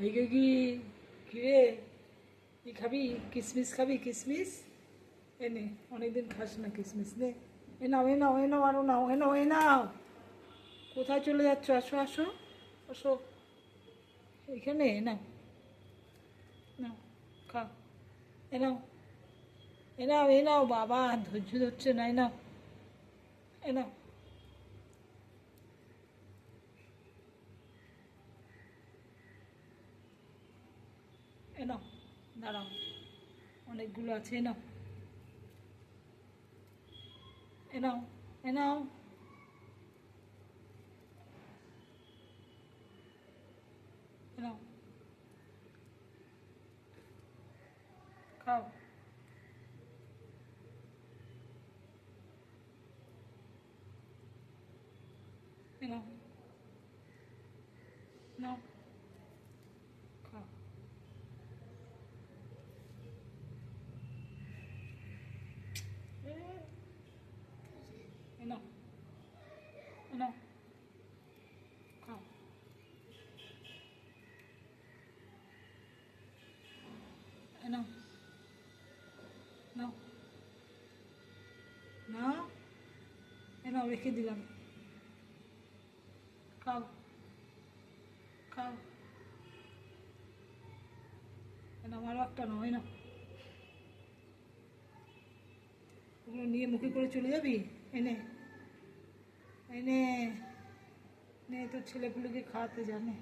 এই কি কিরে, কি খাবি? কিসমিস খাবি? কিসমিস এনে, অনেকদিন খাস না কিসমিস। নে এ নাও, এ নাও, এ নাও, আরো নাও, এ নাও, এ নাও। কোথায় চলে যাচ্ছ? আসো আসো আসো, এখানে নাও, নাও খাও। এ নাও, এ নাও, এ নাও। বাবা ধৈর্য ধরছে না, এ নাও, এ নাও, এ নাও। দাঁড়াও, অনেকগুলো আছে, এ নাও, এ নাও, এ নাও, এ নাও, খাও। এ নাও, নাও, খাও। এ নাও, এ নাও, খাও। এ নাও, নাও, নাও, এ নাও, রেখে দিলাম। খাও, খাও। এ নাও, আরও একটা নাও, এ নাও। ওগুলো নিয়ে মুখে করে চলে যাবি? এনে, এনে, নে তোর ছেলেপুলেকে খাওয়াতে জানে।